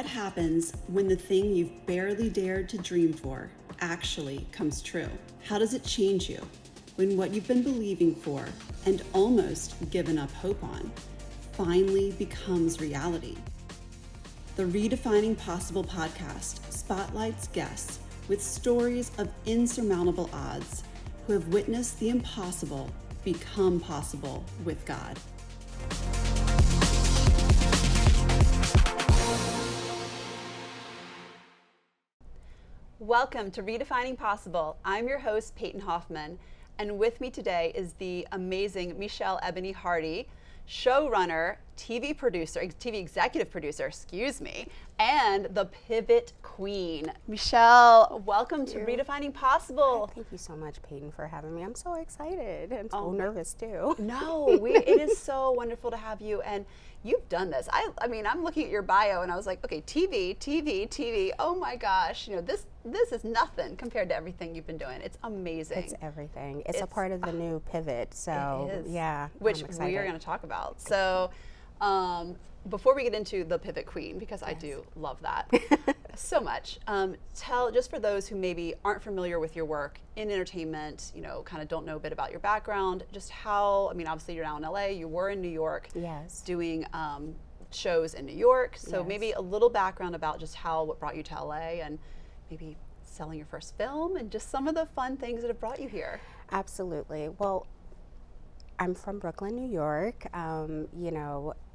What happens when the thing you've barely dared to dream for actually comes true? How does it change you when what you've been believing for and almost given up hope on finally becomes reality? The Redefining Possible podcast spotlights guests with stories of insurmountable odds who have witnessed the impossible become possible with God. Welcome to Redefining Possible. I'm your host, Peyton Hoffman, and with me today is the amazing Michelle Ebony Hardy, showrunner, TV executive producer, and the pivot queen. Michelle, welcome to Redefining Possible. Thank you so much, Peyton, for having me. I'm so excited and so nervous too. No, it is so wonderful to have you, and you've done this. I mean, I'm looking at your bio and I was like, okay, TV. Oh my gosh, this is nothing compared to everything you've been doing. It's amazing. It's everything. It's a part of the new pivot. So it is. Yeah, which we are going to talk about. So before we get into the pivot queen, because I do love that so much, tell, just for those who maybe aren't familiar with your work in entertainment, kind of don't know a bit about your background, just how, I mean, obviously you're now in LA, you were in New York, doing shows in New York. So maybe a little background about just what brought you to LA, and maybe selling your first film, and just some of the fun things that have brought you here. Absolutely. Well, I'm from Brooklyn, New York.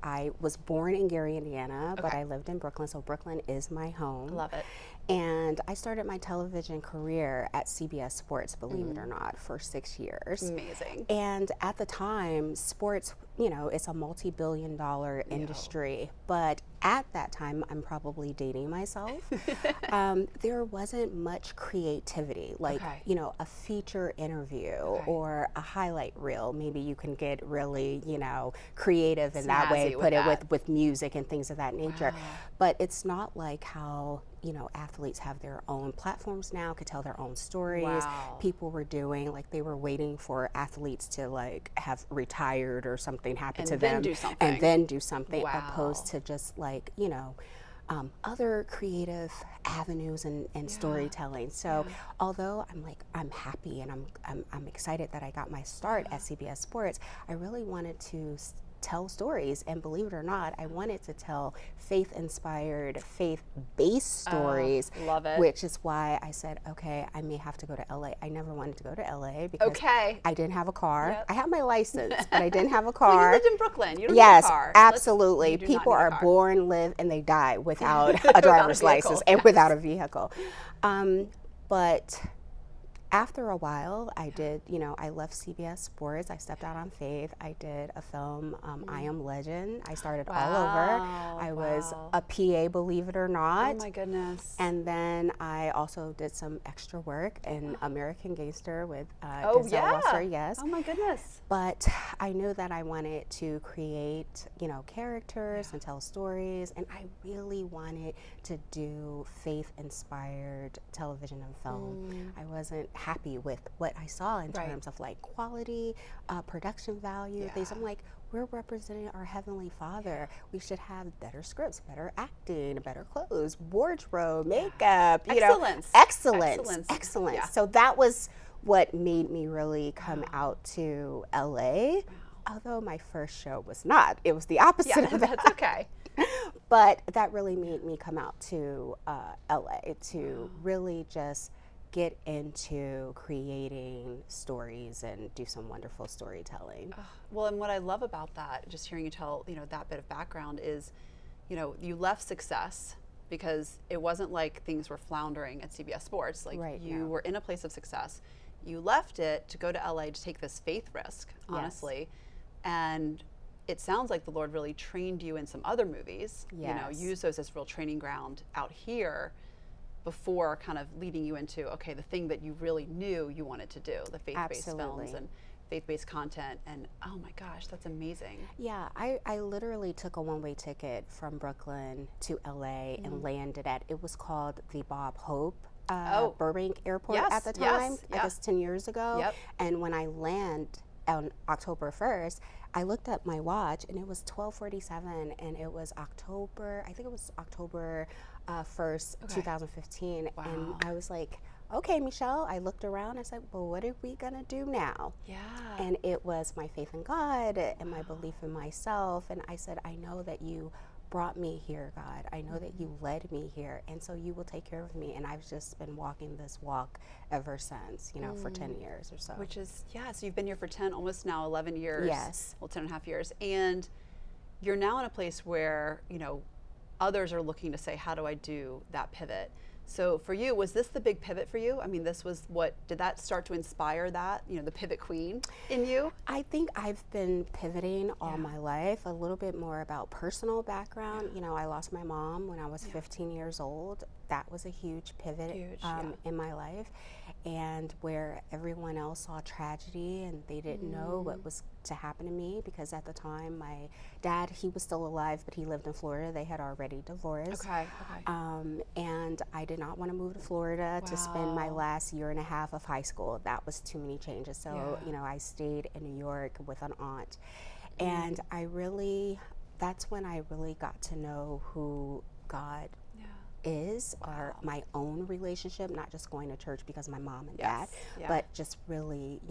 I was born in Gary, Indiana, but I lived in Brooklyn, so Brooklyn is my home. Love it. And I started my television career at CBS Sports, believe it or not, for 6 years. Amazing. And at the time, sports, it's a multi-billion-dollar industry. But at that time, I'm probably dating myself, there wasn't much creativity, like, a feature interview or a highlight reel. Maybe you can get really, creative in that way, put it with music and things of that nature. Wow. But it's not like how athletes have their own platforms now, could tell their own stories. Wow. People were doing, they were waiting for athletes to have retired or something happen to them. And then do something. Wow. Opposed to just other creative avenues and storytelling. So although I'm happy and I'm excited that I got my start at CBS Sports, I really wanted to tell stories, and believe it or not, I wanted to tell faith-inspired, faith-based stories. Love it. Which is why I said, okay, I may have to go to LA. I never wanted to go to LA because I didn't have a car. Yep. I have my license, but I didn't have a car. Well, you lived in Brooklyn. You don't need a car. Yes, absolutely. People are born, live, and they die without a driver's license and without a vehicle. But after a while, I did, I left CBS Sports. I stepped out on faith. I did a film, I Am Legend. I started all over. I was a PA, believe it or not. Oh my goodness. And then I also did some extra work in American Gangster with Denzel Washington. Yes. Oh my goodness. But I knew that I wanted to create, characters and tell stories, and I really wanted to do faith-inspired television and film. I wasn't happy with what I saw in terms of quality, production value, things. I'm like, we're representing our Heavenly Father. We should have better scripts, better acting, better clothes, wardrobe, makeup, excellence. Yeah. So that was what made me really come out to LA. Although my first show was not. It was the opposite of that. That's okay. But that really made me come out to LA to really just get into creating stories and do some wonderful storytelling. Well, and what I love about that, just hearing you tell, that bit of background is, you left success because it wasn't like things were floundering at CBS Sports. You were in a place of success. You left it to go to LA to take this faith risk, honestly. And it sounds like the Lord really trained you in some other movies, used those as real training ground out here before kind of leading you into, the thing that you really knew you wanted to do, the faith-based films and faith-based content. And oh my gosh, that's amazing. Yeah, I literally took a one-way ticket from Brooklyn to LA and landed at, it was called the Bob Hope Burbank Airport at the time, I guess 10 years ago. And when I on October 1st, I looked at my watch and it was 12:47, and it was October 1st, 2015. Wow. And I was like, okay, Michelle, I looked around, I said, well, what are we gonna do now? Yeah. And it was my faith in God and my belief in myself. And I said, I know that you brought me here, God. I know that you led me here, and so you will take care of me. And I've just been walking this walk ever since, for 10 years or so. Which is, so you've been here for 10, almost now 11 years. Yes. Well, 10 and a half years. And you're now in a place where, others are looking to say, how do I do that pivot? So for you, was this the big pivot for you? I mean, this was did that start to inspire that, the pivot queen in you? I think I've been pivoting all my life, a little bit more about personal background. I lost my mom when I was 15 years old. That was a huge pivot in my life. And where everyone else saw tragedy and they didn't know what was to happen to me, because at the time my dad, he was still alive, but he lived in Florida. They had already divorced. Okay. And I did not want to move to Florida to spend my last year and a half of high school. That was too many changes. So, I stayed in New York with an aunt. And that's when I really got to know who God is, or my own relationship, not just going to church because of my mom and dad, but just really,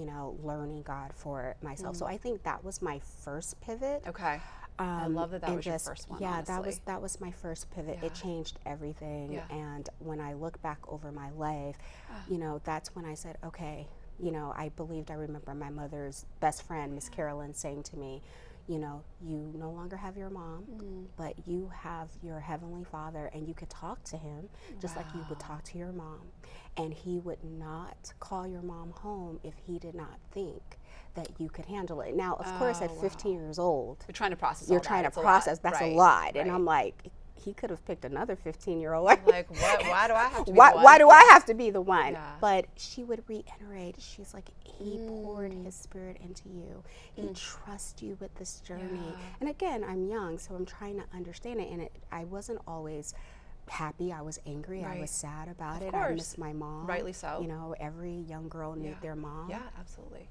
learning God for myself. So I think that was my first pivot. Okay. I love that was your first one. Yeah, honestly. that was my first pivot. It changed everything. Yeah. And when I look back over my life, that's when I said, okay, I remember my mother's best friend, Miss Carolyn, saying to me, you no longer have your mom, but you have your Heavenly Father, and you could talk to him just like you would talk to your mom. And he would not call your mom home if he did not think that you could handle it. Now, of course, at 15 years old, you're trying to process That's a lot. And I'm like, he could have picked another 15-year-old. Like, why do I have to be the one? Why do I have to be the one? Yeah. But she would reiterate, she's like, he poured his spirit into you. He trusts you with this journey. Yeah. And again, I'm young, so I'm trying to understand it. And I wasn't always happy. I was angry. I was sad about it. Course. I missed my mom. Rightly so. Every young girl needs their mom. Yeah, absolutely.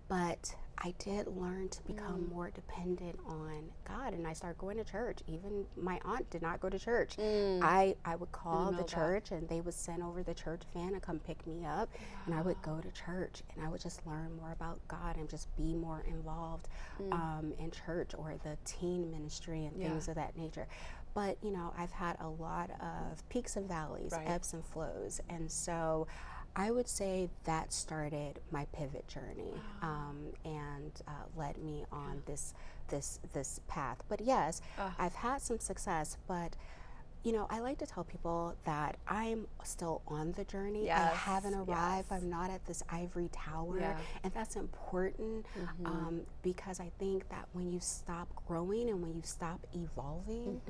But I did learn to become more dependent on God, and I started going to church. Even my aunt did not go to church. I would call the church, and they would send over the church van and come pick me up, and I would go to church, and I would just learn more about God and just be more involved in church or the teen ministry and things of that nature. But, I've had a lot of peaks and valleys, ebbs and flows, and so I would say that started my pivot journey and led me on this path. But yes, I've had some success, but I like to tell people that I'm still on the journey. I haven't arrived. I'm not at this ivory tower, and that's important because I think that when you stop growing and when you stop evolving,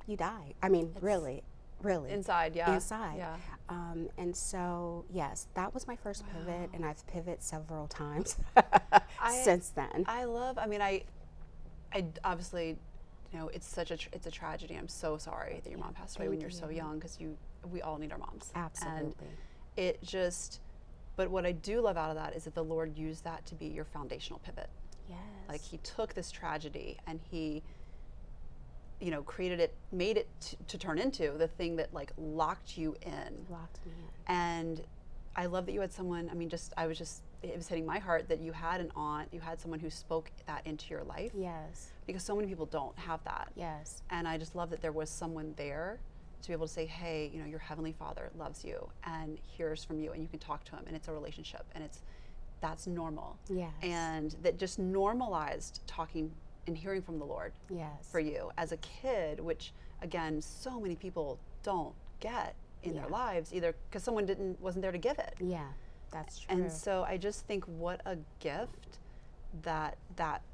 you die. I mean, really. Inside. And so, yes, that was my first pivot, and I've pivoted several times since then. I obviously, it's a tragedy. I'm so sorry that your mom passed away when you're so young, because we all need our moms. Absolutely. And but what I do love out of that is that the Lord used that to be your foundational pivot. Yes. Like, he took this tragedy and he created it, made it to turn into the thing that locked you in. Locked me in. And I love that you had someone, it was hitting my heart that you had an aunt, you had someone who spoke that into your life. Yes. Because so many people don't have that. Yes. And I just love that there was someone there to be able to say, hey, your Heavenly Father loves you and hears from you, and you can talk to him, and it's a relationship, and that's normal. Yes. And that just normalized talking and hearing from the Lord for you as a kid, which again, so many people don't get in their lives, either because someone wasn't there to give it. Yeah, that's true. And so I just think what a gift that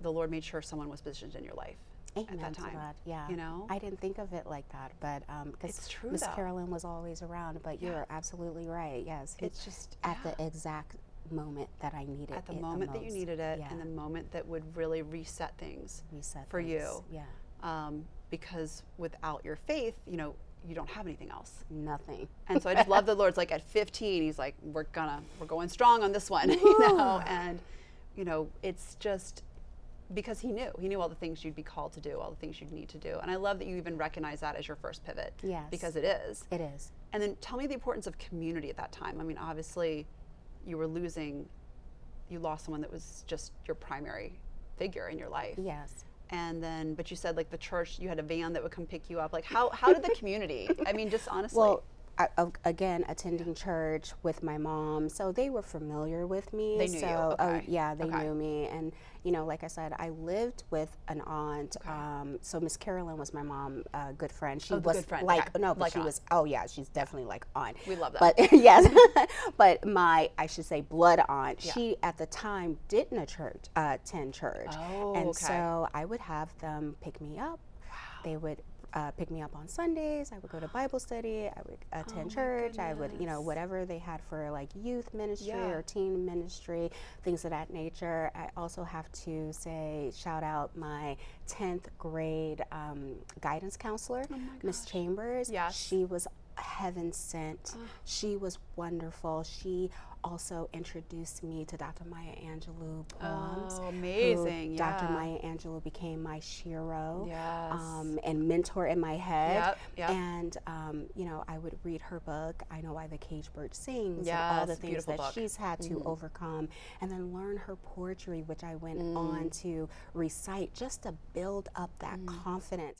the Lord made sure someone was positioned in your life at that time. God. Yeah. I didn't think of it like that, but because Miss Carolyn was always around. But you're absolutely right. Yes, it's just at the exact moment that I needed it. At the moment that you needed it, and the moment that would really reset things for you. Yeah. Because without your faith, you don't have anything else. Nothing. And so I just love the Lord's like at 15, he's like, we're going strong on this one, and you know, it's just because he knew all the things you'd be called to do, all the things you'd need to do. And I love that you even recognize that as your first pivot. Yes. Because it is. It is. And then tell me the importance of community at that time. I mean, obviously you lost someone that was just your primary figure in your life. Yes. And then, but you said like the church, you had a van that would come pick you up. Like how did the community, I mean, just honestly. Well, again, attending church with my mom, so they were familiar with me. They knew you. Okay. Yeah, they knew me. And, you know, like I said, I lived with an aunt. Okay. So Miss Carolyn was my mom, good friend. She was good friend. like, okay. no, but like she aunt. was, oh yeah, she's definitely like aunt. We love that. But yes, but I should say blood aunt, Yeah. she at the time didn't attend church. Oh, and okay. so I would have them pick me up. Wow. They would pick me up on Sundays. I would go to Bible study. I would attend church. I would, you know, whatever they had for like youth ministry or teen ministry, things of that nature. I also have to say, shout out my 10th grade guidance counselor, Miss Chambers. Yes. She was heaven sent. She was wonderful. She also introduced me to Dr. Maya Angelou poems. Oh, amazing. Dr. Maya Angelou became my shiro Yes. and mentor in my head. Yep. And, you know, I would read her book, I Know Why the Caged Bird Sings, Yes, and all the things that book. she's had to overcome, and then learn her poetry, which I went on to recite just to build up that confidence.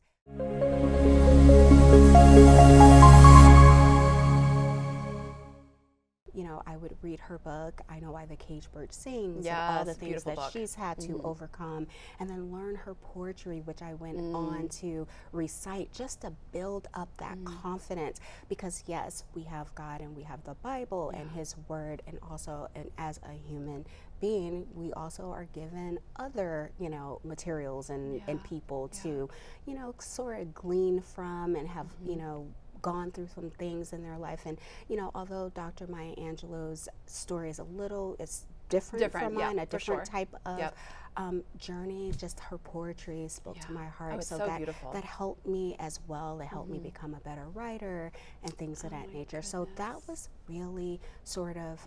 You know, I would read her book, I Know Why the Caged Bird Sings, and all the things that she's had to overcome, and then learn her poetry, which I went on to recite just to build up that confidence. Because yes, we have God and we have the Bible and His Word, and also, and as a human being, we also are given other, you know, materials and people to, you know, sort of glean from and have, you know, gone through some things in their life. And, you know, although Dr. Maya Angelou's story is it's different from mine, a different type of journey, just her poetry spoke to my heart. So that beautiful. That helped me as well. It helped me become a better writer and things of that nature. Goodness. So that was really sort of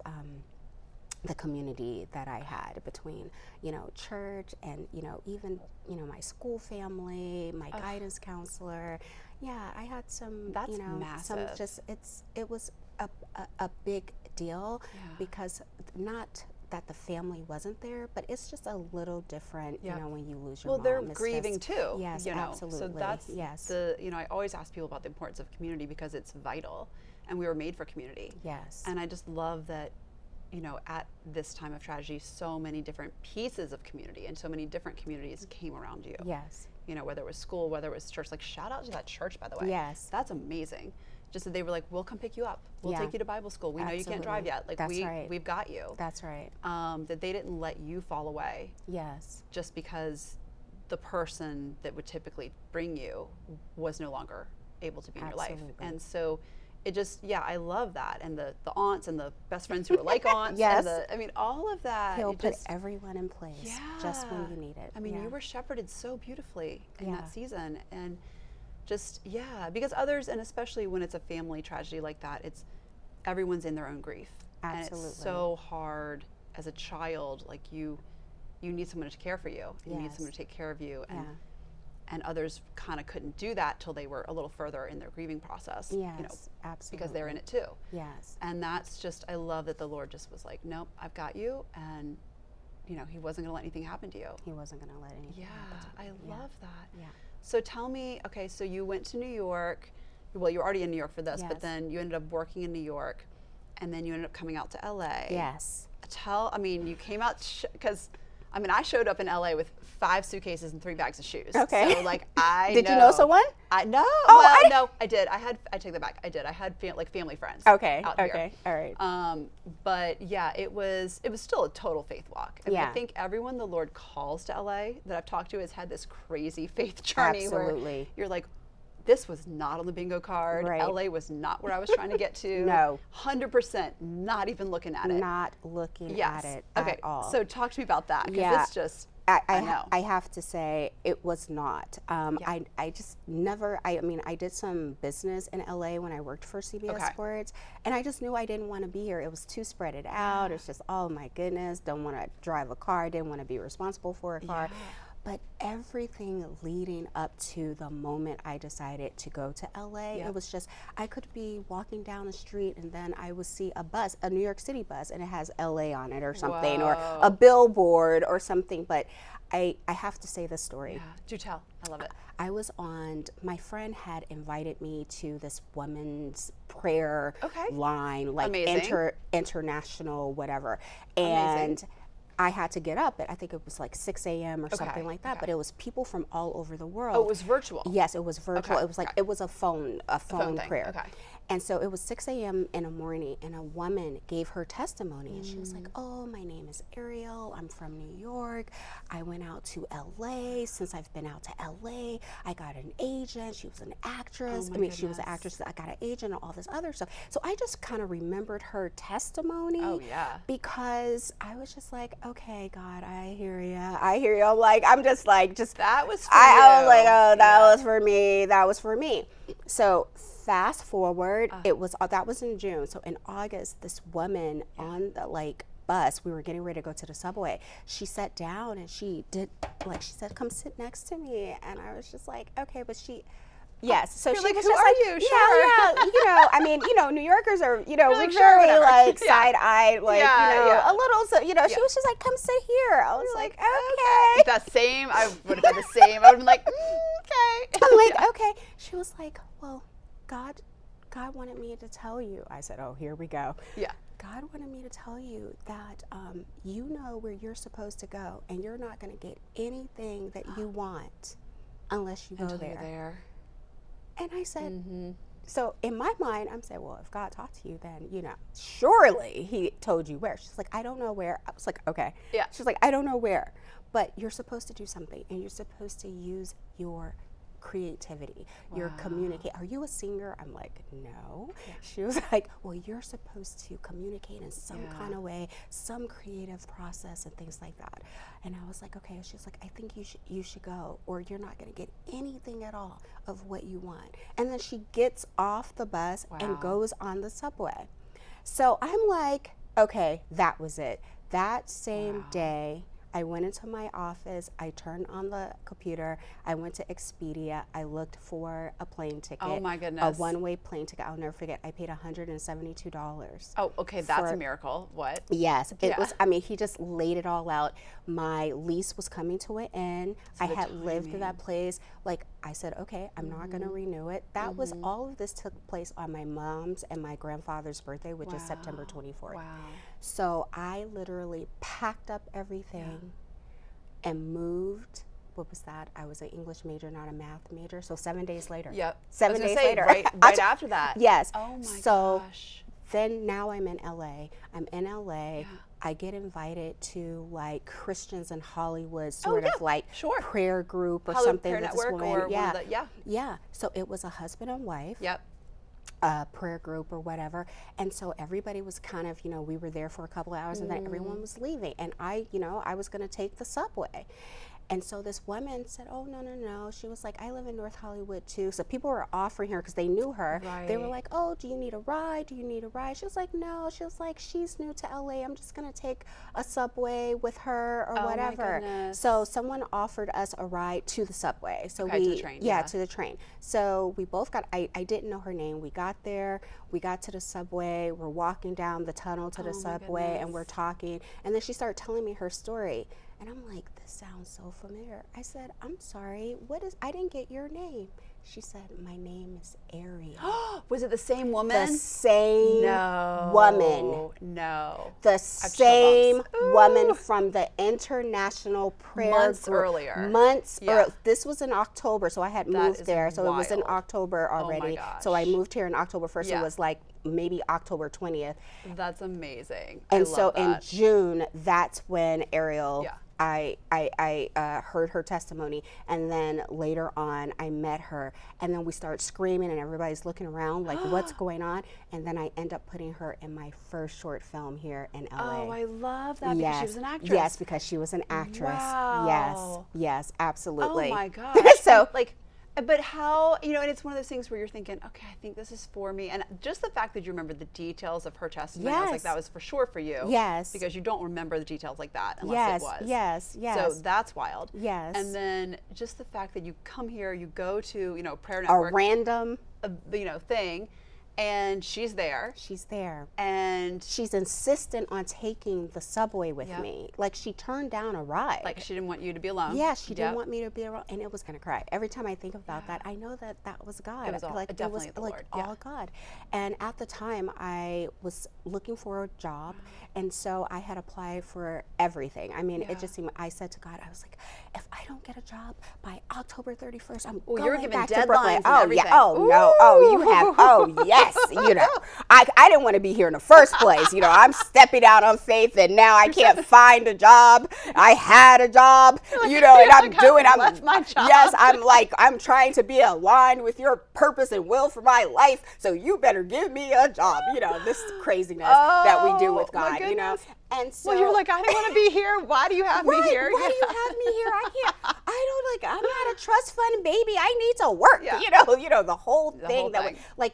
the community that I had between, you know, church and, you know, even, you know, my school family, my guidance counselor. Yeah, I had some, That's you know, massive. it was a big deal because not that the family wasn't there, but it's just a little different, you know, when you lose your mom. Well, they're It's grieving just, too. Yes, you know? absolutely. So that's yes. you know, I always ask people about the importance of community because it's vital, and we were made for community. Yes. And I just love that, you know, at this time of tragedy, so many different pieces of community and so many different communities came around you. Yes. You know, whether it was school, whether it was church. Like, shout out to that church, by the way. Yes. That's amazing. Just that they were like, we'll come pick you up. We'll take you to Bible school. We know you can't drive yet. Like, That's right. we've got you. That's right. That they didn't let you fall away. Yes. Just because the person that would typically bring you was no longer able to be in your life. And so it just, I love that. And the aunts and the best friends who were like aunts. Yes. And I mean, all of that. He'll put everyone in place just when you need it. I mean, you were shepherded so beautifully in that season. And just, because others, and especially when it's a family tragedy like that, it's everyone's in their own grief. Absolutely. And it's so hard as a child, like you need someone to care for you. You need someone to take care of you. And others kind of couldn't do that till they were a little further in their grieving process. Yes, you know, absolutely. because they're in it too. Yes. And that's just, I love that the Lord just was like, nope, I've got you. And, you know, He wasn't going to let anything happen to you. He wasn't going to let anything happen to me. I love that. Yeah. So tell me, okay, so you went to New York. Well, you were already in New York for this, but then you ended up working in New York, and then you ended up coming out to LA. Yes. You came out, because, I showed up in LA with 5 suitcases and 3 bags of shoes. Okay. So, like, Did you know someone? No. Oh, no, I did. I take that back. I did. I had family friends. Okay. Out Okay. Here. All right. But yeah, it was still a total faith walk. I mean, Yeah. I think everyone the Lord calls to LA that I've talked to has had this crazy faith journey where you're like, this was not on the bingo card. Right. LA was not where I was trying to get to. No. 100% not even looking at it. Not looking at it Okay. at all. So talk to me about that, because it's just I have to say it was not. I just never, I mean, I did some business in LA when I worked for CBS Sports, and I just knew I didn't want to be here. It was too spread it out. It's just, oh my goodness, don't want to drive a car, didn't want to be responsible for a car. But everything leading up to the moment I decided to go to LA, it was just, I could be walking down the street and then I would see a bus, a New York City bus, and it has LA on it or something, or a billboard or something. But I have to say this story. Yeah, do tell. I love it. I was on, my friend had invited me to this women's prayer line, like international, whatever. And I had to get up at, I think it was like 6 a.m. or something like that, but it was people from all over the world. Oh, it was virtual? Yes, it was virtual. It was like, it was a phone prayer. And so it was 6 a.m. in the morning, and a woman gave her testimony, and she was like, oh, my name is Ariel. I'm from New York. I went out to LA. Since I've been out to LA, I got an agent. She was an actress. She was an actress. I got an agent and all this other stuff. So I just kind of remembered her testimony. Oh, yeah. Because I was just like, okay, God, I hear you. I hear you. I'm just like, that was for I was like, oh, that was for me. That was for me. So fast forward, that was in June. So in August, this woman on the bus, we were getting ready to go to the subway. She sat down and she said, come sit next to me. And I was just like, okay, but she. Yes, so you're she like, was who just are you? Sure. I mean, New Yorkers are, we're like, sure, very side-eyed, a little, so, she was just like, come sit here. I was like, okay. The same, I would have been the same. I would have been like, okay. I'm like, okay. She was like, well, God wanted me to tell you. I said, oh, here we go. Yeah. God wanted me to tell you that you know where you're supposed to go, and you're not going to get anything that you want unless you go there. And I said, so in my mind, I'm saying, well, if God talked to you, then, surely he told you where. She's like, I don't know where. I was like, okay. Yeah. She's like, I don't know where, but you're supposed to do something, and you're supposed to use your creativity, your communicate. Are you a singer? I'm like, no. She was like, well, you're supposed to communicate in some kind of way, some creative process and things like that. And I was like, okay. She's like, I think you should go, or you're not going to get anything at all of what you want. And then she gets off the bus and goes on the subway. So I'm like, okay, that was it. That same day, I went into my office, I turned on the computer, I went to Expedia, I looked for a plane ticket. Oh my goodness. A one-way plane ticket. I'll never forget, I paid $172. Oh, okay, that's a miracle. What? Yes, it was, he just laid it all out. My lease was coming to an end. So I had lived in that place. Like, I said, okay, I'm not gonna renew it. That was, all of this took place on my mom's and my grandfather's birthday, which is September 24th. Wow. So I literally packed up everything and moved. What was that? I was an English major, not a math major. So 7 days later. Yep. 7 days later. Right after that. Yes. Oh my gosh. Then now I'm in LA. I'm in LA. I get invited to Christians in Hollywood sort of prayer group or Hollywood something. Prayer Network or one of the, Yeah. So it was a husband and wife. Yep. Prayer group or whatever, and so everybody was kind of, we were there for a couple of hours, and then everyone was leaving, and I was going to take the subway. And so this woman said, oh, no. She was like, I live in North Hollywood too. So people were offering her, because they knew her. Right. They were like, oh, do you need a ride? Do you need a ride? She was like, no. She was like, she's new to LA. I'm just going to take a subway with her or whatever. My goodness. So someone offered us a ride to the subway. So to the train. Yeah, to the train. So we both got, I didn't know her name. We got there. We got to the subway. We're walking down the tunnel to the subway, and we're talking. And then she started telling me her story. And I'm like, this sounds so familiar. I said, I'm sorry, I didn't get your name. She said, my name is Ariel. Was it the same woman? The same woman. No. The same woman from the International Prayer Months Group. earlier. Months earlier. This was in October, so I had moved there. So wild. It was in October already. Oh my gosh. So I moved here on October 1st. It was maybe October 20th. That's amazing. And I so love that. in June, that's when Ariel, I heard her testimony, and then later on I met her, and then we start screaming and everybody's looking around like what's going on, and then I end up putting her in my first short film here in LA. Oh, I love that, because she was an actress. Yes, because she was an actress. Wow. Yes, absolutely. Oh my gosh. So like, but how, you know, and it's one of those things where you're thinking, okay, I think this is for me. And just the fact that you remember the details of her testimony, I was like, that was for sure for you. Yes. Because you don't remember the details like that unless it was. Yes. So that's wild. Yes. And then just the fact that you come here, you go to, you know, Prayer Network. A random, you know, thing. And she's there. She's there. And she's insistent on taking the subway with me. Like, she turned down a ride. Like, she didn't want you to be alone. Yeah, she didn't want me to be alone. And it was going to cry. Every time I think about that, I know that that was God. It was all, like, definitely it was the like Lord. all God. And at the time, I was looking for a job. And so I had applied for everything. I mean, it just seemed, I said to God, I was like, if I don't get a job by October 31st, I'm going back to Brooklyn. Oh, yeah. Oh, no. Oh, you have. Oh, yes. You know, I didn't want to be here in the first place. You know, I'm stepping out on faith, and now I can't find a job. I had a job, you know, and I'm left my job. Yes, I'm trying to be aligned with your purpose and will for my life. So you better give me a job. You know, this craziness that we do with God, you know. And so, well, you're like, I didn't want to be here. Why do you have me here? Why do you have me here? I'm not a trust fund baby. I need to work. Yeah. You know, the whole thing.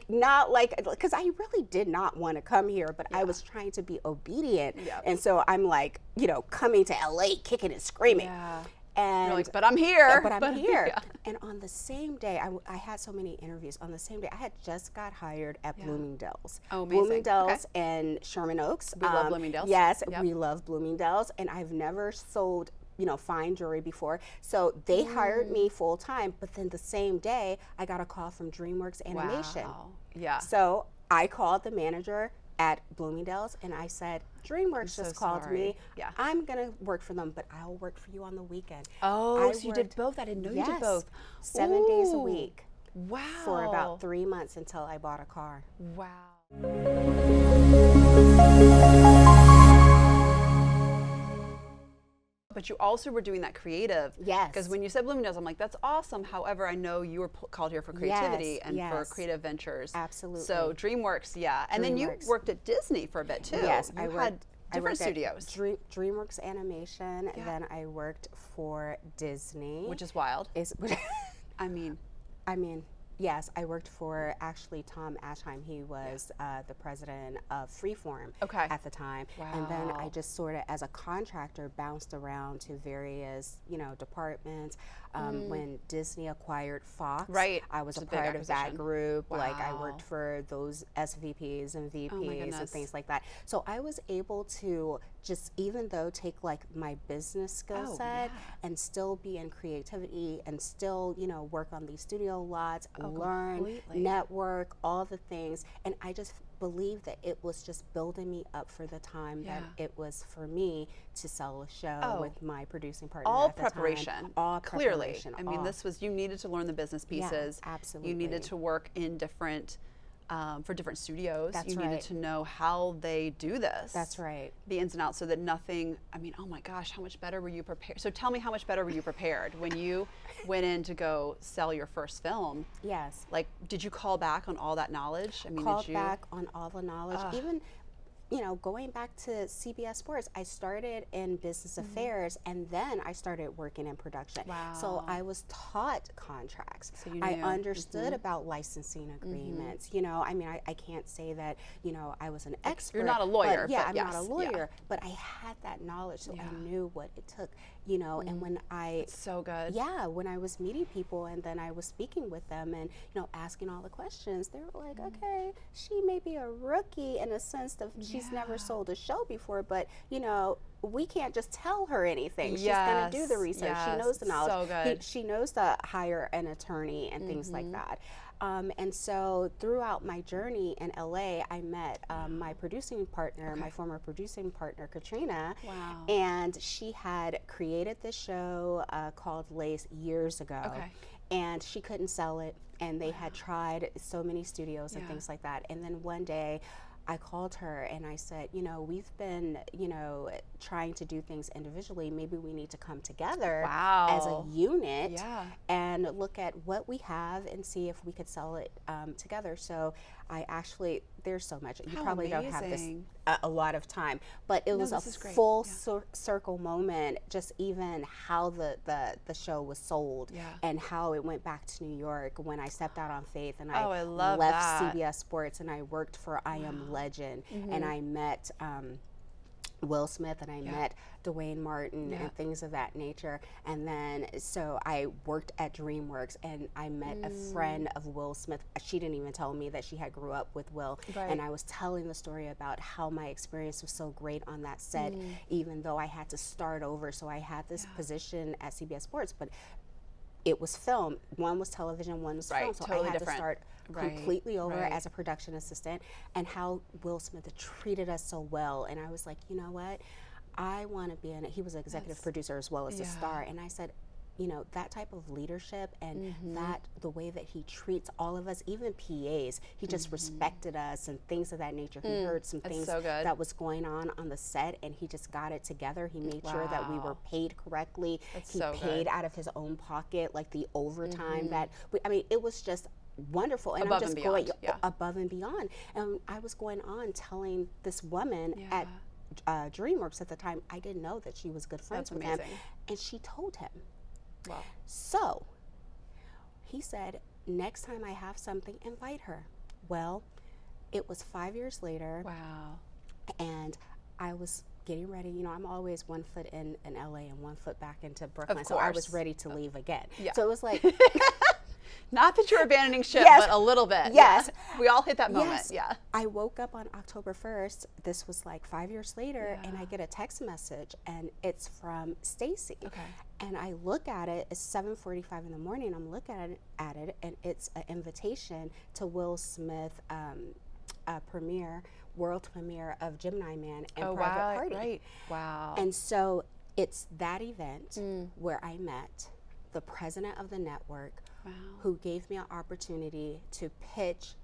Not like, because I really did not want to come here, but I was trying to be obedient. Yep. And so I'm like, you know, coming to LA, kicking and screaming. Yeah. And you're like, but I'm here. But I'm here. Yeah. And on the same day, I had so many interviews. On the same day, I had just got hired at Bloomingdale's. Oh, amazing. Bloomingdale's and Sherman Oaks. We love Bloomingdale's. Yes, we love Bloomingdale's. And I've never sold, you know, fine jewelry before. So they hired me full time. But then the same day, I got a call from DreamWorks Animation. Wow. Yeah. So I called the manager at Bloomingdale's, and I said, DreamWorks just called me. Yeah. I'm going to work for them, but I'll work for you on the weekend. Oh, so you did both. I didn't know you did both. 7 days a week. Wow. For about 3 months until I bought a car. Wow. But you also were doing that creative. Yes. Because when you said Bloomingdale's, I'm like, that's awesome. However, I know you were called here for creativity and for creative ventures. Absolutely. So DreamWorks, yeah. And then you worked at Disney for a bit too. Yes, I worked different studios. DreamWorks Animation, then I worked for Disney. Which is wild. I mean, yes, I worked for actually Tom Ashheim. He was the president of Freeform at the time. Wow. And then I just sort of, as a contractor, bounced around to various, you know, departments. When Disney acquired Fox, I was a part of that group. Wow. Like, I worked for those SVPs and VPs and things like that. So I was able to just, even though take like my business skill set and still be in creativity and still, you know, work on these studio lots, learn, network, all the things. And I just believe that it was just building me up for the time that it was for me to sell a show with my producing partner all at the preparation. Time. All clearly. preparation. I mean, this was, you needed to learn the business pieces. Yeah, absolutely. You needed to work in different, for different studios. That's you needed to know how they do this. That's right. The ins and outs, so that nothing, I mean, oh my gosh, how much better were you prepared? So tell me, how much better were you prepared when you went in to go sell your first film? Yes. Like, did you call back on all that knowledge? I mean, called back on all the knowledge. Even, you know, going back to CBS Sports, I started in business affairs, and then I started working in production. Wow. So I was taught contracts. So you knew. I understood about licensing agreements. You know, I mean, I can't say that, you know, I was an expert. You're not a lawyer. I'm not a lawyer, but I had that knowledge, so I knew what it took, you know, and when It's so good. Yeah, when I was meeting people and then I was speaking with them and, you know, asking all the questions, they were like, okay, she may be a rookie in a sense of she's never sold a show before, but, you know, we can't just tell her anything. She's going to do the research. She knows the knowledge. So good. She knows to hire an attorney and things like that. And so throughout my journey in LA, I met my producing partner, my former producing partner, Katrina. Wow. And she had created this show called Lace years ago. Okay. And she couldn't sell it. And they had tried so many studios and things like that. And then one day, I called her and I said, we've been, trying to do things individually. Maybe we need to come together as a unit and look at what we have and see if we could sell it together. So there's so much. You probably don't have this a lot of time, but it was a full circle moment, just even how the show was sold and how it went back to New York when I stepped out on faith and I left CBS Sports and I worked for I Am Legend and I met Will Smith and I met Dwayne Martin and things of that nature. And then so I worked at DreamWorks and I met a friend of Will Smith. She didn't even tell me that she had grew up with Will. And I was telling the story about how my experience was so great on that set, even though I had to start over. So I had this position at CBS Sports, but it was film. One was television, one was film. So totally I had to start completely over as a production assistant, and how Will Smith treated us so well. And I was like, you know what? I want to be in it. He was an executive producer as well as a star. And I said, that type of leadership and that the way that he treats all of us, even PAs, he just respected us and things of that nature. He heard some things that was going on the set and he just got it together. He made sure that we were paid correctly. He paid out of his own pocket, like the overtime it was just wonderful. And I'm just going above and beyond. And I was going on telling this woman at DreamWorks at the time, I didn't know that she was good friends with him. And she told him. Wow. So he said, next time I have something, invite her. Well, it was 5 years later. Wow. And I was getting ready. I'm always 1 foot in LA and 1 foot back into Brooklyn. So I was ready to leave again. So it was like... Not that you're abandoning ship, but a little bit. Yes. Yeah. We all hit that moment. I woke up on October 1st. This was like 5 years later, and I get a text message, and it's from Stacy. Okay. And I look at it. It's 7:45 in the morning. I'm looking at it, and it's an invitation to Will Smith world premiere of Gemini Man and Private Party. Right. Wow. And so it's that event where I met the president of the network, who gave me an opportunity to pitch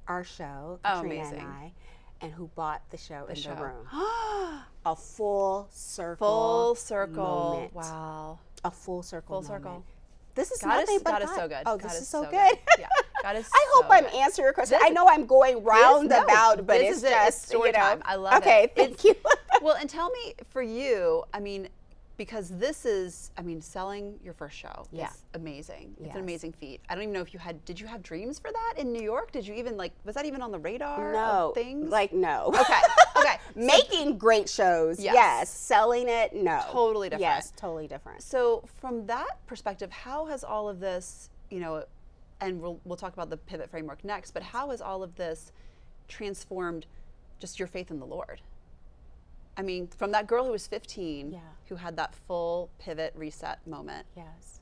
our show, Katrina and I, and who bought the show in the room. A full circle moment. Wow. A full circle moment. Circle. This is nothing but God is so good. Oh, this is so good. Yeah. God is I hope I'm answering your question. I know I'm going roundabout, but it's just story time. I love it. Okay, thank you. Well, and tell me, for you, because this is, selling your first show is amazing. It's an amazing feat. I don't even know if did you have dreams for that in New York? Did you even was that even on the radar of things? No. Okay. Making great shows, yes. Selling it, no. Totally different. Yes, totally different. So from that perspective, how has all of this, and we'll talk about the pivot framework next, but how has all of this transformed just your faith in the Lord? From that girl who was 15, who had that full pivot reset moment,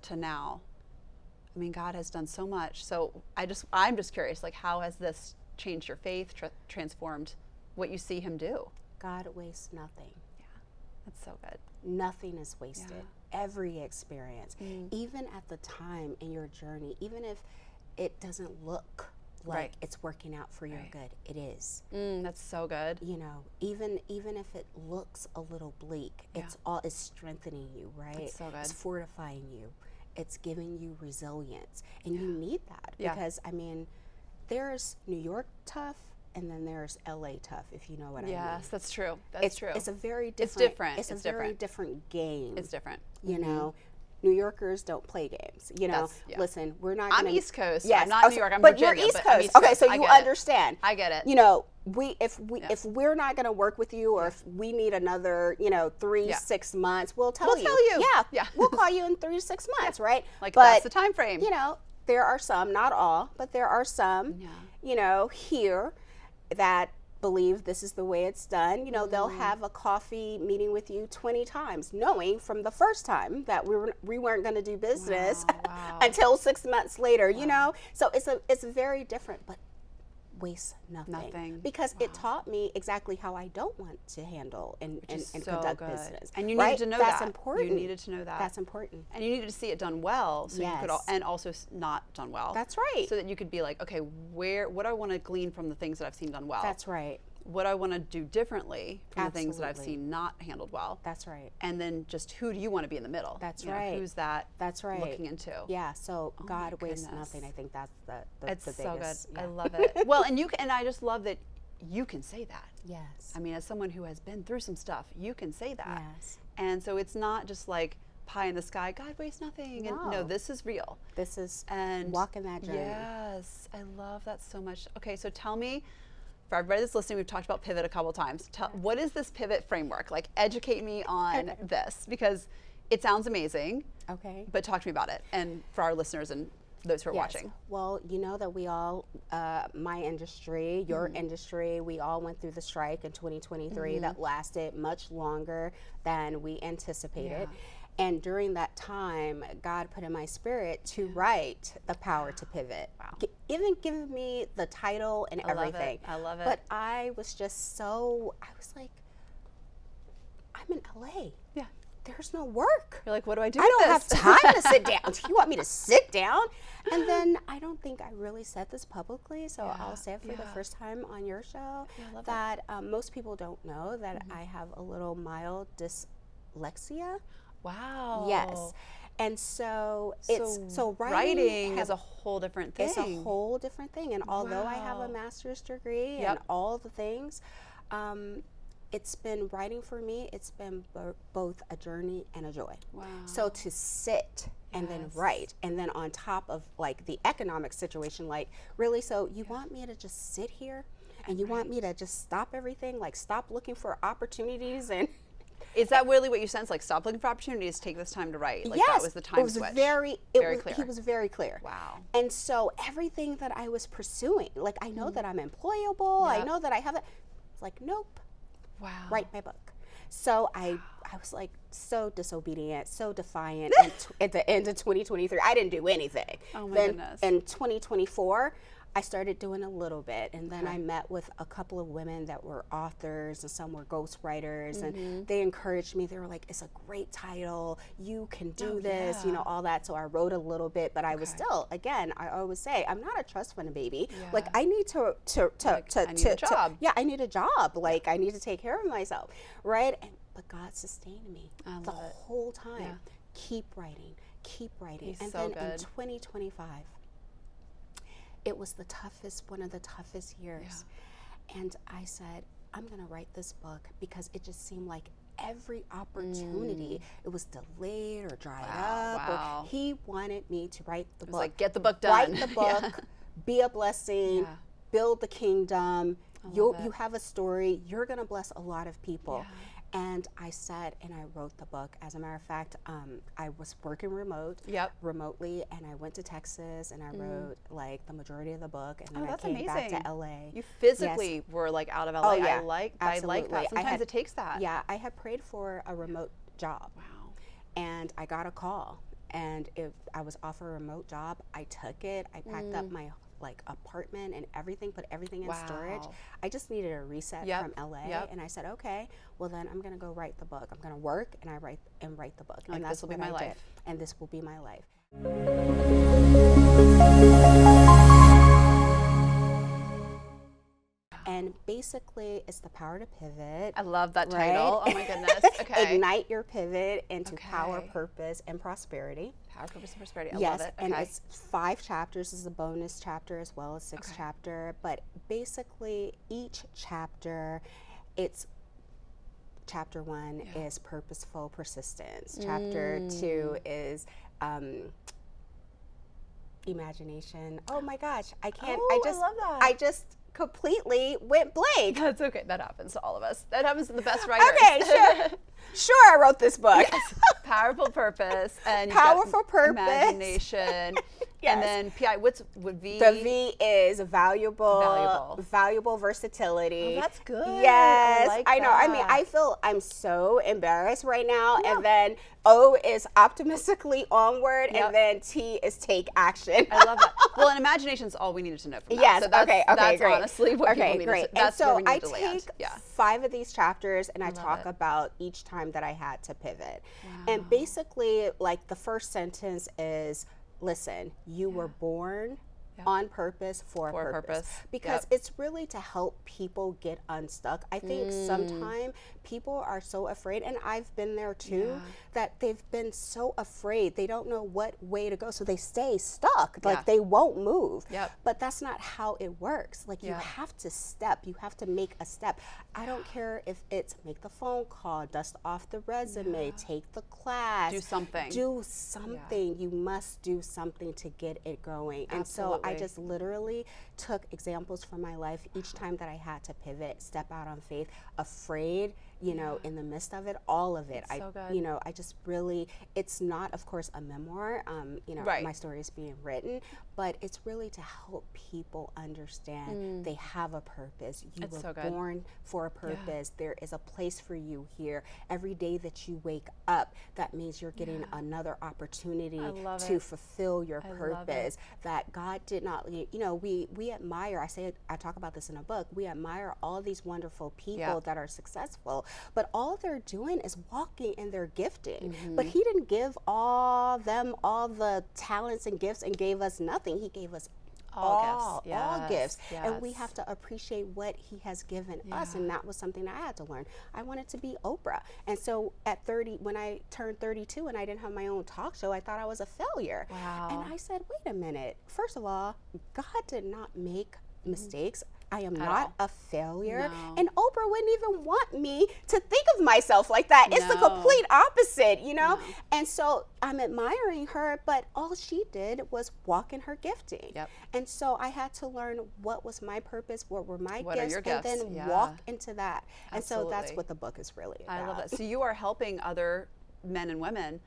to now, God has done so much. So I'm just curious, how has this changed your faith, transformed what you see him do? God wastes nothing. Yeah, that's so good. Nothing is wasted. Every experience, even at the time in your journey, even if it doesn't look like it's working out for your good, it is. That's so good. Even if it looks a little bleak, it's strengthening you, right? That's so good. It's fortifying you. It's giving you resilience, and you need that because there's New York tough, and then there's LA tough, if you know what I mean. Yes, that's true. That's true. It's a very different. It's different. It's a very different game. It's different. You know. New Yorkers don't play games. Listen, we're not. I'm East Coast. Yes, I'm not New York. I'm but Virginia, you're East Coast. Okay, so you understand. I get it. If we're not going to work with you, or if we need another, 3-6 months, we'll tell you. Yeah. We'll call you in 3 to 6 months, right? But that's the time frame. There are some, not all, but there are some, here that believe this is the way it's done. They'll have a coffee meeting with you 20 times, knowing from the first time that we weren't going to do business until 6 months later. So it's very different, but waste nothing. Because it taught me exactly how I don't want to handle and conduct business. And you needed to know that. That's important. You needed to know that. That's important. And you needed to see it done well, so you could, and also not done well. That's right. So that you could be like, okay, what do I want to glean from the things that I've seen done well? That's right. what I want to do differently from the things that I've seen not handled well. That's right. And then just who do you want to be in the middle? That's you right. Know, who's that That's right. looking into? Yeah, so God wastes nothing. I think that's the it's biggest. So good. Yeah. I love it. Well, and I just love that you can say that. Yes. I mean, as someone who has been through some stuff, you can say that. Yes. And so it's not just like pie in the sky, God wastes nothing. No. And no, this is real. This is and walking that journey. Yes, I love that so much. Okay, so tell me, for everybody that's listening, we've talked about pivot a couple times. What is this pivot framework? Like, educate me on this, because it sounds amazing. Okay. But talk to me about it, and for our listeners and those who are watching. Well, you know that we all, my industry, your industry, we all went through the strike in 2023 that lasted much longer than we anticipated. And during that time, God put in my spirit to write The Power to Pivot. Wow. Even giving me the title and everything. I love it. But I was just so, I was like, I'm in LA. Yeah. There's no work. You're like, what do I do? I don't have time to sit down. Do you want me to sit down? And then I don't think I really said this publicly, so I'll say it for the first time on your show, that most people don't know that I have a little mild dyslexia. Wow. Yes. And so writing is a whole different thing. It's a whole different thing. And although I have a master's degree and all the things, it's been writing for me, it's been both a journey and a joy. Wow. So to sit and then write, and then on top of like the economic situation, like really, so you want me to just sit here and you want me to just stop everything, like stop looking for opportunities and... Is that really what you sense? Like, stop looking for opportunities, take this time to write? Like, that was the time switch. Very clear. He was very clear. Wow. And so everything that I was pursuing, like I know that I'm employable, I know that I have it. It's like, nope. Wow. Write my book. So I was like so disobedient, so defiant at the end of 2023. I didn't do anything. Oh my goodness. In 2024, I started doing a little bit, and then I met with a couple of women that were authors and some were ghostwriters, and they encouraged me. They were like, it's a great title, you can do this, you know, all that. So I wrote a little bit, but I was still, again, I always say, I'm not a trust fund baby. Like, I need to I need a job. I need a job. Like, I need to take care of myself, right? But God sustained me the whole time. Yeah. Keep writing, keep writing. He's and so then in good. 2025, it was one of the toughest years. And I said, I'm gonna write this book because it just seemed like every opportunity, it was delayed or dried up. Or he wanted me to write the book. Like, get the book done. Write the book, be a blessing, build the kingdom. You have a story, you're gonna bless a lot of people. And I said, and I wrote the book. As a matter of fact, I was working remotely, and I went to Texas, and I wrote like the majority of the book, and then I came back to LA. You physically were like out of LA. Oh, yeah. I like that. Sometimes it takes that. Yeah, I had prayed for a remote job. Wow. And I got a call, and if I was offered a remote job, I took it. I packed up my like apartment and everything, put everything in storage. I just needed a reset from LA, and I said, okay, well then I'm gonna go write the book. I'm gonna work and write the book, and that's this will be my life. And this will be my life. And basically, it's the power to pivot. I love that title. Oh my goodness. Okay. Ignite your pivot into power, purpose, and prosperity. Power, purpose, and prosperity. I Yes, love it. and it's 5 chapters. This is a bonus chapter as well as 6 chapter. But basically, each chapter, it's chapter 1 is purposeful persistence. Chapter 2 is imagination. Oh my gosh, I can't. Oh, I love that. I just completely went blank. That's okay. That happens to all of us. That happens to the best writers. Okay, sure. Sure, I wrote this book. Yes. Powerful purpose and powerful purpose, imagination, and then PI. What V? The V is valuable versatility. Oh, that's good. Yes, I know. I mean, I feel I'm so embarrassed right now. And then O is optimistically onward, and then T is take action. I love that. Well, and imagination is all we needed to know from that. Yes. So that's, great. That's honestly what people needed. Great. That's and so where we need I to land. take 5 of these chapters, and I talk about each time that I had to pivot. And basically, like the first sentence is, listen, you were born on purpose for a purpose. Because it's really to help people get unstuck. I think sometimes people are so afraid, and I've been there too, that they've been so afraid. They don't know what way to go, so they stay stuck. Like they won't move. But that's not how it works. Like you have to step. You have to make a step. I don't care if it's make the phone call, dust off the resume, take the class. Do something. Do something. You must do something to get it going. And so I just literally took examples from my life each time that I had to pivot, step out on faith, afraid, you know, in the midst of it, all of it. So good. You know, I just really, it's not, of course, a memoir, you know, my story is being written, but it's really to help people understand they have a purpose. You were born for a purpose. There is a place for you here. Every day that you wake up, that means you're getting another opportunity to fulfill your purpose. That God did not, you know, we admire, I talk about this in a book, we admire all these wonderful people that are successful, but all they're doing is walking in their gifting. But he didn't give all the talents and gifts and gave us nothing. He gave us all gifts. And we have to appreciate what he has given us. And that was something I had to learn. I wanted to be Oprah. And so at 30, when I turned 32 and I didn't have my own talk show, I thought I was a failure. And I said, wait a minute. First of all, God did not make mistakes. I am not a failure. And Oprah wouldn't even want me to think of myself like that. It's the complete opposite, you know? And so I'm admiring her, but all she did was walk in her gifting. And so I had to learn what was my purpose, what were my gifts, and then walk into that. And so that's what the book is really about. I love that. So you are helping other men and women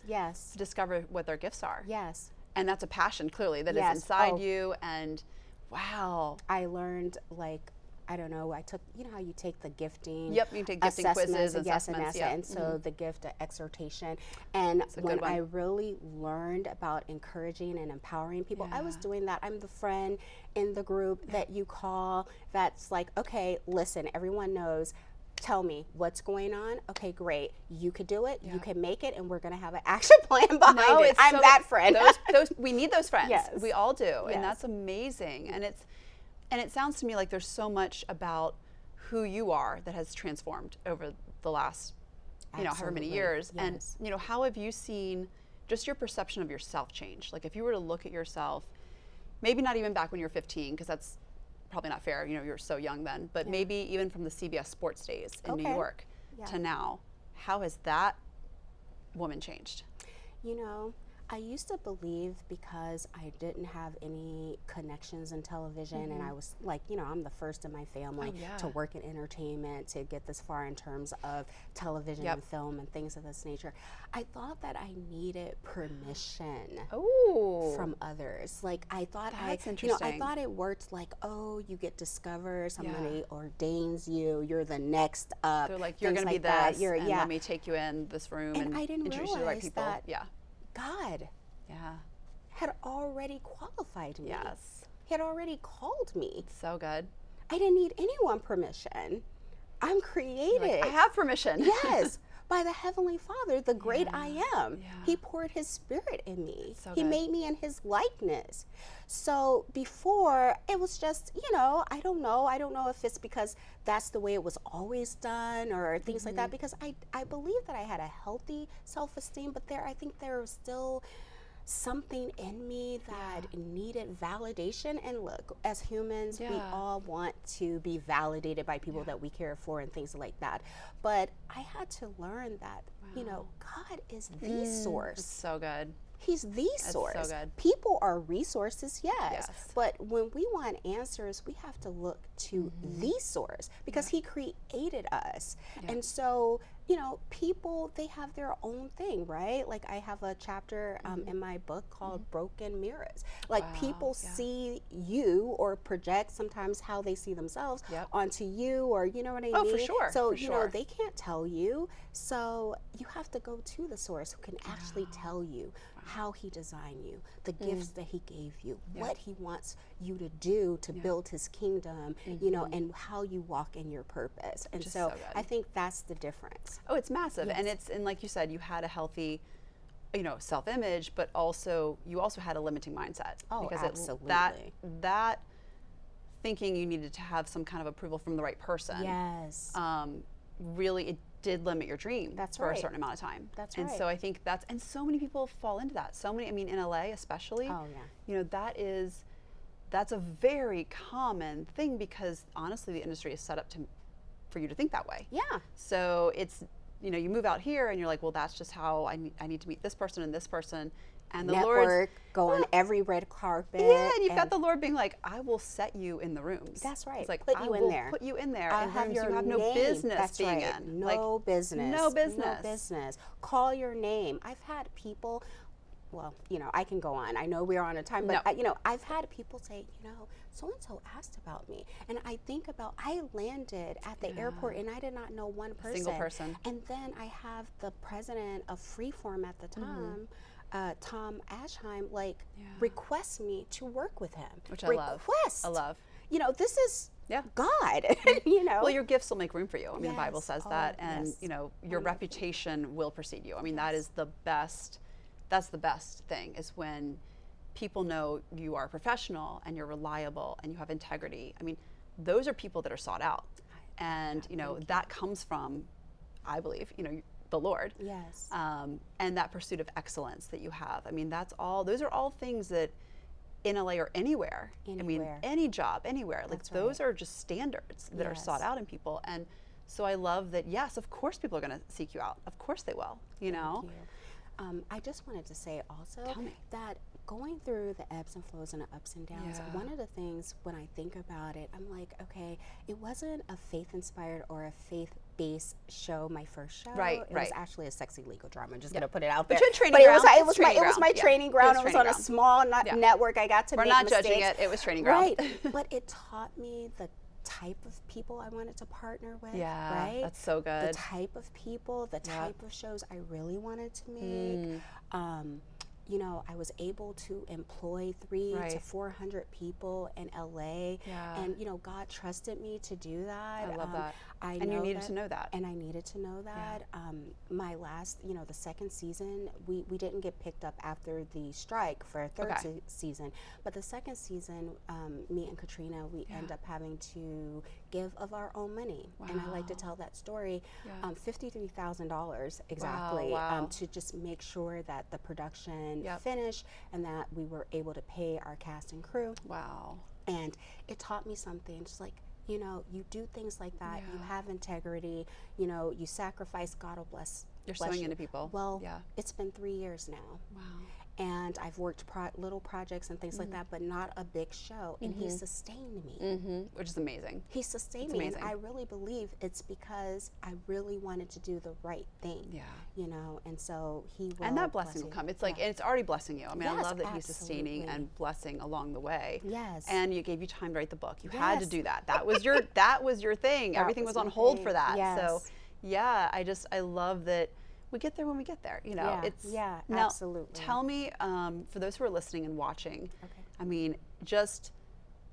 discover what their gifts are. And that's a passion, clearly, that is inside you. And wow. I learned, like, I don't know, I took, you know how you take the gifting. You take gifting quizzes, assessments. And so the gift of exhortation. And when I really learned about encouraging and empowering people, I was doing that. I'm the friend in the group that you call that's like, okay, listen, everyone knows. Tell me what's going on. Okay, great. You could do it. You can make it, and we're going to have an action plan behind it. I'm that friend. We need those friends. We all do, and that's amazing. And it sounds to me like there's so much about who you are that has transformed over the last, you know, however many years. And you know, how have you seen just your perception of yourself change? Like, if you were to look at yourself, maybe not even back when you were 15, because that's probably not fair, you know, you're so young then, but maybe even from the CBS Sports days in New York to now, how has that woman changed? You know, I used to believe because I didn't have any connections in television and I was like, you know, I'm the first in my family to work in entertainment, to get this far in terms of television and film and things of this nature. I thought that I needed permission from others. Like I thought you know, I thought it worked like, oh, you get discovered, somebody ordains you, you're the next up. They're like, you're going to be this, and let me take you in this room and I didn't introduce you to the right people. That God had already qualified me. He had already called me. So good. I didn't need anyone's permission. I'm created. Like, I have permission. By the Heavenly Father, the great I am. He poured his spirit in me. He made me in his likeness. So before, it was just, you know, I don't know if it's because that's the way it was always done or things like that, because I believe that I had a healthy self-esteem, but I think there was still something in me that needed validation. And look, as humans, we all want to be validated by people that we care for and things like that. But I had to learn that, you know, God is the source. It's so good. He's the source. So good. People are resources, yes. But when we want answers, we have to look to the source because he created us. And so, you know, people, they have their own thing, right? Like I have a chapter in my book called Broken Mirrors. Like people see you or project sometimes how they see themselves onto you, or you know what I mean? Oh, for sure. So, you know, they can't tell you. So you have to go to the source who can actually tell you how he designed you, the gifts that he gave you, what he wants you to do to build his kingdom, you know, and how you walk in your purpose. And so I think that's the difference. Oh, it's massive. And like you said, you had a healthy you know, self-image, but also you also had a limiting mindset. Oh, because absolutely. that thinking you needed to have some kind of approval from the right person. Yes. Really, it did limit your dream for right. a certain amount of time. That's and right. so I think and so many people fall into that. So many, I mean, in LA especially. Oh, yeah. You know, that's a very common thing because honestly, the industry is set up for you to think that way. Yeah. So it's, you know, you move out here and you're like, well, that's just how I need to meet this person and this person. And the Network, go on every red carpet. Yeah, and you've got the Lord being like, I will set you in the rooms. That's right. It's like, put I you in will there. put you in there. I in have rooms your you have no name. business That's being right. in. No business. No business. No business. Call your name. I've had people, well, you know, I can go on. I know we're on a time, but you know, I've had people say, you know, so-and-so asked about me. And I think about, I landed at the airport and I did not know one person. Single person. And then I have the president of Freeform at the time, Tom Ashheim, like request me to work with him. Which I love. I love. You know, this is God, you know. Well, your gifts will make room for you. I mean, the Bible Yes. says that. And, Yes. you know, your reputation will precede you. I mean, that is the best, that's the best thing is when people know you are professional and you're reliable and you have integrity. I mean, those are people that are sought out. And, you know, that comes from, I believe, you know, the Lord. Yes. And that pursuit of excellence that you have. I mean, those are all things that in LA or anywhere. I mean, any job, anywhere. Like those are just standards that are sought out in people. And so I love that, yes, of course people are going to seek you out. Of course they will, you know. Thank you. I just wanted to say also that going through the ebbs and flows and the ups and downs, one of the things when I think about it, I'm like, okay, it wasn't a faith-inspired or a faith-based show, my first show. It was actually a sexy legal drama. I'm just going to put it out there. But it was my training ground. It was on a small network. I got to make mistakes. We're not judging it. It was training ground. Right. But it taught me the type of people I wanted to partner with. Yeah, right? That's so good. The type of people, the type of shows I really wanted to make. You know, I was able to employ 300 to 400 people in LA, and you know, God trusted me to do that. I love that. And you needed to know that. And I needed to know that. My last, you know, the second season, we didn't get picked up after the strike for a third season, but the second season, me and Katrina, we end up having to give of our own money, and I like to tell that story. $53,000 exactly to just make sure that the production finished and that we were able to pay our cast and crew. Wow. And it taught me something, just like, you know, you do things like that, you have integrity, you know, you sacrifice, God will bless sowing into people. Well, it's been 3 years now. Wow. And I've worked little projects and things like that, but not a big show. And he sustained me. Which is amazing. He sustained me. And I really believe it's because I really wanted to do the right thing. Yeah. You know, and so he will. And that blessing will come. It's like, it's already blessing you. I mean, I love that he's sustaining and blessing along the way. Yes. And you gave you time to write the book. You had to do that. That was your thing. Everything was on hold for that. Yes. So yeah, I love that. We get there when we get there, you know. Now, absolutely. Tell me, for those who are listening and watching, I mean, just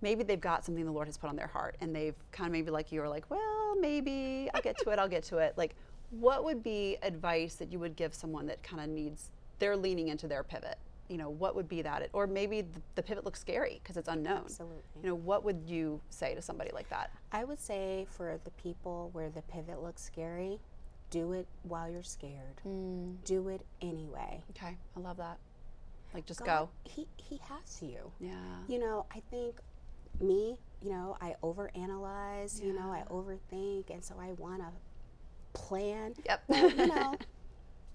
maybe they've got something the Lord has put on their heart, and they've kind of maybe like you are like, well, maybe I'll get to it. Like, what would be advice that you would give someone that kind of they're leaning into their pivot? You know, what would be that? Or maybe the pivot looks scary because it's unknown. Absolutely. You know, what would you say to somebody like that? I would say for the people where the pivot looks scary, do it while you're scared. Do it anyway. Okay, I love that. Like, just God, go. He has you. Yeah. You know, I think me, you know, I overanalyze, you know, I overthink, and so I want to plan. Yep. Well, you know,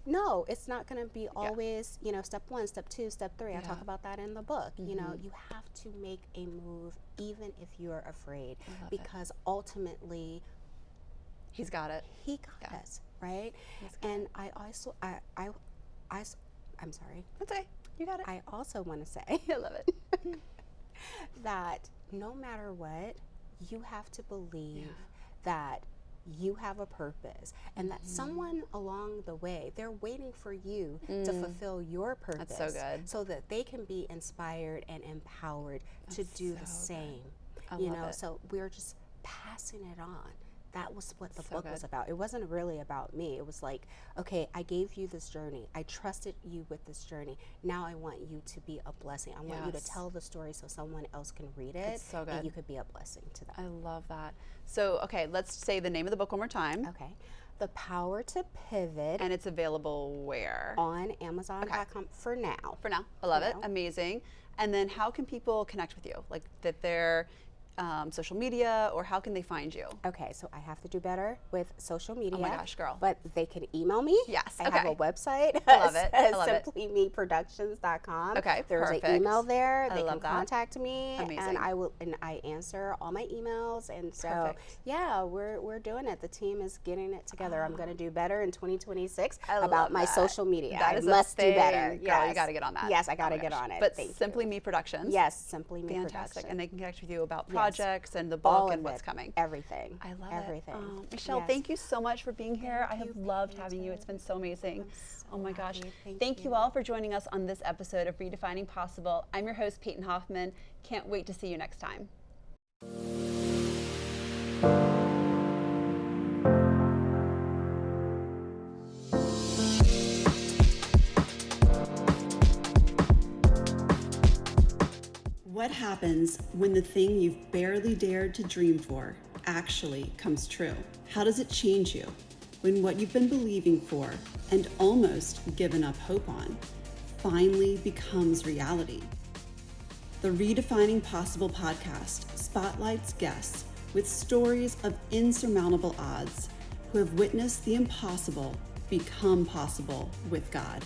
no, it's not going to be always, you know, step 1, step 2, step 3. I talk about that in the book. You know, you have to make a move even if you're afraid, because ultimately, He's got it. He got us, right? And I also, I'm sorry. That's okay. You got it. I also want to say, I love it. that no matter what, you have to believe that you have a purpose, and that someone along the way, they're waiting for you to fulfill your purpose. That's so good. So that they can be inspired and empowered to do the same. I you love know, it. so we're just passing it on. that was what the So book good. was about. It wasn't really about me. It was like, okay, I gave you this journey. I trusted you with this journey. Now I want you to be a blessing. I want you to tell the story so someone else can read it. It's so good. And you could be a blessing to them. I love that. So, okay, let's say the name of the book one more time. Okay. The Power to Pivot. And it's available where? On Amazon.com for now. For now. I love it. Amazing. And then how can people connect with you? Like that they're social media, or how can they find you? Okay, so I have to do better with social media. Oh my gosh, girl. But they can email me. Yes, I have a website. I love it. I love it. SimplyMeProductions.com. Okay, There's perfect. an email there. I They love can that. contact me. Amazing. And I answer all my emails. And so, Perfect. yeah, we're doing it. The team is getting it together. I'm going to do better in 2026 I about love my that. social media. That is I must do better. Girl, Yes. you got to get on that. Yes, I got to Oh my get gosh. on it. But Thank Simply you. Me Productions. Yes, Simply Me Fantastic. Productions. And they can connect with you about projects and the book all and of what's it. coming. Everything. I love everything. it. Michelle, Yes. thank you so much for being here. I have you, loved you having you. too. It's been so amazing. I'm so Oh my gosh. happy. Thank you all for joining us on this episode of Redefining Possible. I'm your host, Peyton Hoffman. Can't wait to see you next time. What happens when the thing you've barely dared to dream for actually comes true? How does it change you when what you've been believing for and almost given up hope on finally becomes reality? The Redefining Possible podcast spotlights guests with stories of insurmountable odds who have witnessed the impossible become possible with God.